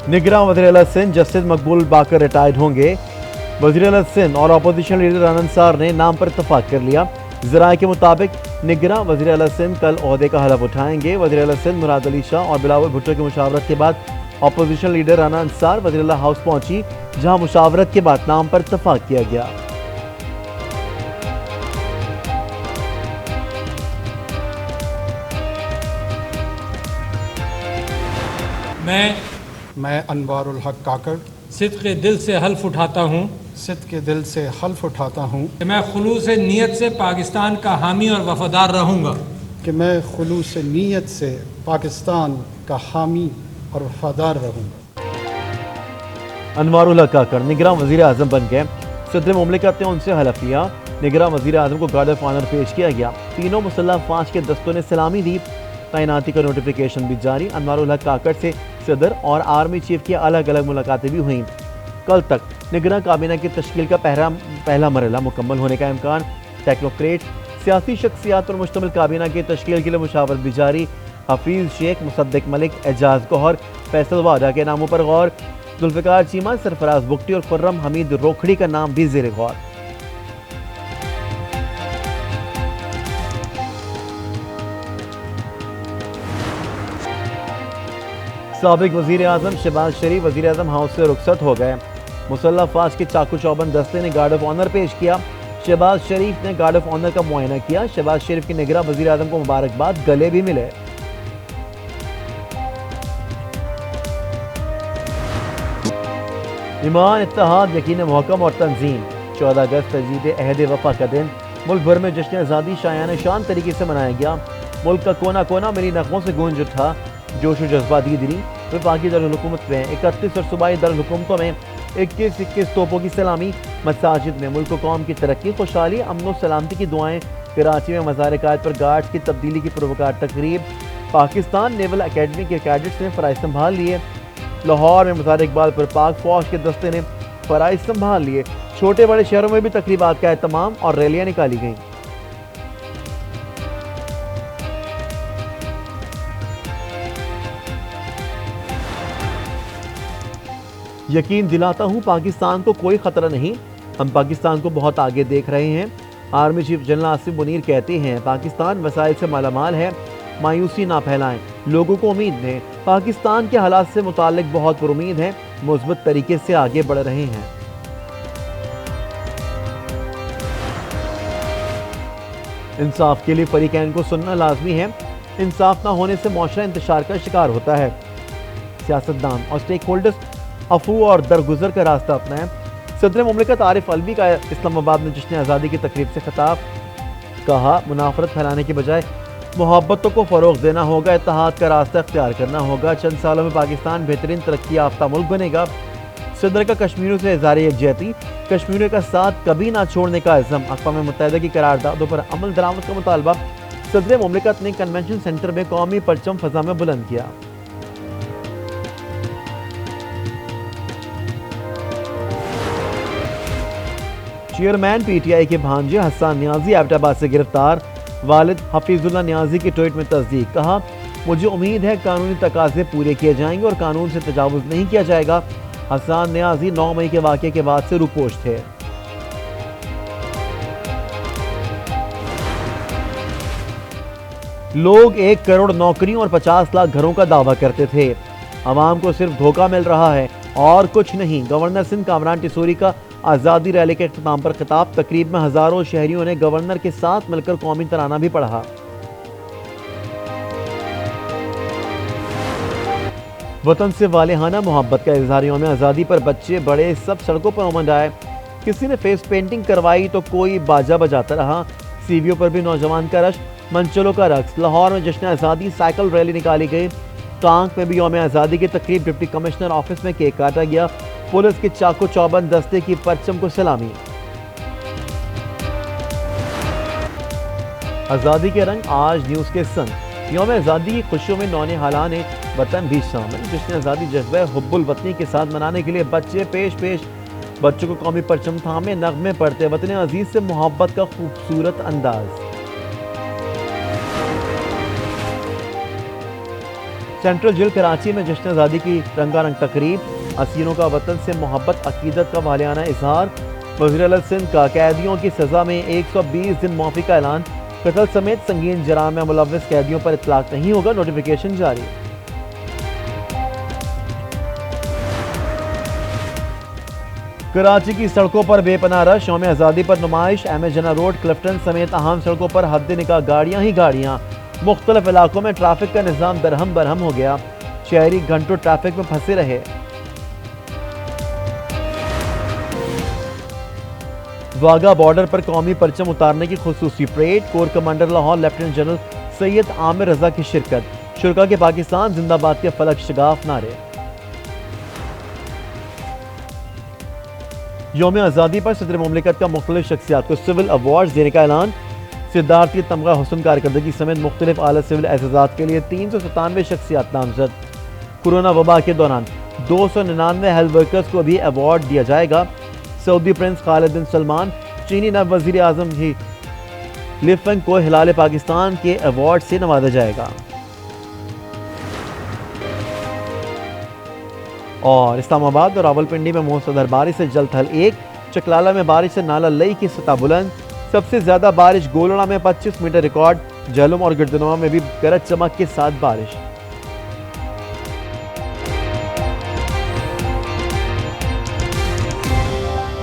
निगरान वज़ीर-ए-आला सिंध जस्टिस मकबूल बाकर रिटायर्ड होंगे। वज़ीर-ए-आला सिंध और अपोजिशन लीडर राना अंसार ने नाम पर इत्तफाक कर लिया। ज़राए के मुताबिक निगरान वज़ीर-ए-आला सिंध कल ओहदे का हलफ उठाएंगे। वज़ीर-ए-आला सिंध मुराद अली शाह और बिलावल भुट्टो की मुशावरत के बाद अपोजिशन लीडर राना अंसार वज़ीर-ए-आला हाउस पहुंची, जहां मुशावरत के बाद नाम पर इत्तफाक किया गया। मैं अनवारुल हक काकड़ सिद्क़ दिल से हल्फ उठाता हूँ सिद्क़ के दिल से हल्फ उठाता हूँ कि मैं खुलूस नीयत से पाकिस्तान का हामी और वफादार रहूँगा। कि मैं खुलूस नीयत से पाकिस्तान का हामी और वफादार रहूँगा। अनवारुल हक काकड़ निगरान वज़ीर आज़म बन गए। सदर मुमलिकत ने उनसे हलफ लिया। निगरान वज़ीर आज़म को गार्ड ऑफ ऑनर पेश किया गया। तीनों मुसल्लह फ़ौज के दस्तों ने सलामी दी। तैनाती का नोटिफिकेशन भी जारी। अनवारुल हक काकड़ से सदर और आर्मी चीफ की अलग अलग मुलाकातें भी हुईं। कल तक निगरान काबीना की तश्कील का पहला मरहला मुकम्मल होने का इम्कान। टेक्नोक्रेट सियासी शख्सियात पर मुश्तमिल काबीना की तश्कील के लिए मुशावरत भी जारी। हफीज़ शेख, मुसद्दिक मलिक, एजाज गौहर, फैसल वाडा के नामों पर गौर। जुल्फ़िकार चीमा, सरफराज बुगटी और खुर्रम हमीद रोखड़ी का नाम भी ज़ेर गौर। साबिक वज़ीर आज़म शहबाज शरीफ वज़ीर आज़म हाउस से रुखसत हो गए। मुसल्लह फ़ौज के चाकू चौबंद दस्ते ने गार्ड ऑफ ऑनर पेश किया। शहबाज शरीफ ने गार्ड ऑफ ऑनर का मुआयना किया। शहबाज शरीफ के निगरान वज़ीर आज़म को मुबारकबाद, गले भी मिले। ईमान, इत्तेहाद, यकीन महकम और तंजीम। 14 अगस्त तजदीद अहद वफा का दिन। मुल्क भर में जश्न आज़ादी शायान शान तरीके से मनाया गया। मुल्क का कोना कोना मिली नगमों से गूंज उठा। जोश व जज्बा दीदरी वफाकी दारुल-हुकूमत में 31 और सूबाई दारुल-हुकूमतों में 21 तोपों की सलामी। मसाजिद में मुल्क कौम की तरक्की, खुशहाली, अमन सलामती की दुआएं। कराची में मज़ार कायद पर गार्ड्स की तब्दीली की पुरवकार तकरीब। पाकिस्तान नेवल अकेडमी के कैडेट्स ने फ़राइज़ संभाल लिए। लाहौर में मज़ार इकबाल पर पाक फ़ौज के दस्ते ने फ़राइज़ संभाल लिए। छोटे बड़े शहरों में भी तकरीबात का एहतमाम और रैलियाँ निकाली गईं। यकीन दिलाता हूँ पाकिस्तान को कोई ख़तरा नहीं, हम पाकिस्तान को बहुत आगे देख रहे हैं। Army chief general Asif Munir कहते हैं पाकिस्तान वसाइल से मालामाल है, मायूसी ना फैलाएं, लोगों को उम्मीद दें। पाकिस्तान के हालात से मुताल्लिक बहुत पुरुमीद हैं, मुस्बत तरीके से आगे बढ़ रहे हैं। इंसाफ के लिए फरीकैन को सुनना लाजमी है। इंसाफ ना होने से मुआशरा इंतशार का शिकार होता है। सियासतदान और स्टेक होल्डर्स अफू और दरगुजर का रास्ता अपनाएं। सदर मुमलिकत आरिफ अलवी का इस्लामाबाद में जश्न आज़ादी की तकरीब से खिताब। कहा मुनाफरत फैलाने के बजाय मोहब्बतों को फ़रोग़ देना होगा, इत्तेहाद का रास्ता अख्तियार करना होगा। चंद सालों में पाकिस्तान बेहतरीन तरक्की याफ्ता मुल्क बनेगा। सदर का कश्मीरियों से इज़हार यकजहती, कश्मीरियों का साथ कभी ना छोड़ने का इज़्म। अक़वाम मुत्तहिदा की करारदादों पर अमल दरामद का मुतालबा। सदर मुमलिकत ने कन्वेंशन सेंटर में कौमी परचम फ़ज़ा में बुलंद किया। चेयरमैन पीटीआई के भांजे हसन नियाजी एबटाबाद से गिरफ्तार। वालिद हफीजुल्लाह नियाजी की ट्वीट में तस्दीक। कहा मुझे उम्मीद है कानूनी तकाजे पूरे किए जाएंगे और कानून से तजावुज नहीं किया जाएगा। हसन नियाजी 9 मई के वाक़े के बाद से रुपोश थे। लोग 1 करोड़ नौकरियों और 50 लाख घरों का दावा करते थे। अवाम को सिर्फ धोखा मिल रहा है और कुछ नहीं। गवर्नर सिंध कामरान टिसोरी का आज़ादी रैली के इख्तिताम पर खिताब। तकरीब में हजारों शहरियों ने गवर्नर के साथ मिलकर कौमी तराना भी पढ़ा। वतन से वालेहाना मोहब्बत का इज़हार यौम आज़ादी पर बच्चे बड़े सब सड़कों पर उमड़ आए। किसी ने फेस पेंटिंग करवाई तो कोई बाजा बजाता रहा। सीवियों पर भी नौजवान का रश, मंचलों का रक्स। लाहौर में जश्न आज़ादी साइकिल रैली निकाली गई। टांक में भी यौम आज़ादी की तकरीब। डिप्टी कमिश्नर ऑफिस में केक काटा गया। पुलिस के चाकू चौबंद दस्ते की परचम को सलामी। आज़ादी के रंग आज न्यूज़ के संग। यौम आज़ादी की खुशियों में नौने हालान वतन भी शामिल। जिसने आज़ादी जज्बे हुब्बुल वतनी के साथ मनाने के लिए बच्चे पेश बच्चों को कौमी परचम थामे नगमे पढ़ते। वतन अजीज से मोहब्बत का खूबसूरत अंदाज। सेंट्रल जेल कराची में जश्न आज़ादी की रंगारंग तकरीब, असीरों का वतन से मोहब्बत अकीदत का वालियाना इजहार। वज़ीर-ए-आला सिंध का कैदियों की सज़ा में 120 दिन माफ़ी का ऐलान। कत्ल समेत संगीन जराम में मुलव्वस कैदियों पर इतलाक नहीं होगा, नोटिफिकेशन जारी। कराची की सड़कों पर बेपनाह रश, यौम आज़ादी पर नुमाइश। एम जना रोड, क्लिफ्टन समेत अहम सड़कों पर हद निकाह गाड़ियां ही गाड़ियां। मुख्तलिफ इलाकों में ट्रैफिक का निज़ाम दरहम बरहम हो गया, शहरी घंटों ट्रैफिक में फंसे रहे। वाघा बॉर्डर पर कौमी परचम उतारने की खुसूसी परेड, core commander Lahore lieutenant general Syed Amir Raza की शिरकत। शुरका के पाकिस्तान जिंदाबाद के फलक शगाफ नारे। यौम आज़ादी पर सदर मुमलिकत का मुख्तलिफ शख्सियात को सिविल अवार्ड देने का ऐलान। सिद्धार्थी तमगा हुसन कारकर्दगी समेत मुख्तलिफ आला सिविल एजाज़ात के लिए 397 शख्सियात नामजद। कोरोना वबा के दौरान 299 हेल्थ वर्कर्स को भी अवार्ड दिया जाएगा। सऊदी प्रिंस खालिद बिन सलमान, चीनी नव वजीर आजम ही लिफेंग को हिलाल पाकिस्तान के अवार्ड से नवाजा जाएगा। और इस्लामाबाद और रावलपिंडी में मूसलाधार बारिश से जलथल 1, चकलाला में बारिश से नाला लई की सतह बुलंद। सबसे ज्यादा बारिश गोलड़ा में 25 मीटर रिकॉर्ड। झेलम और गिरदनवा में भी गरज चमक के साथ बारिश।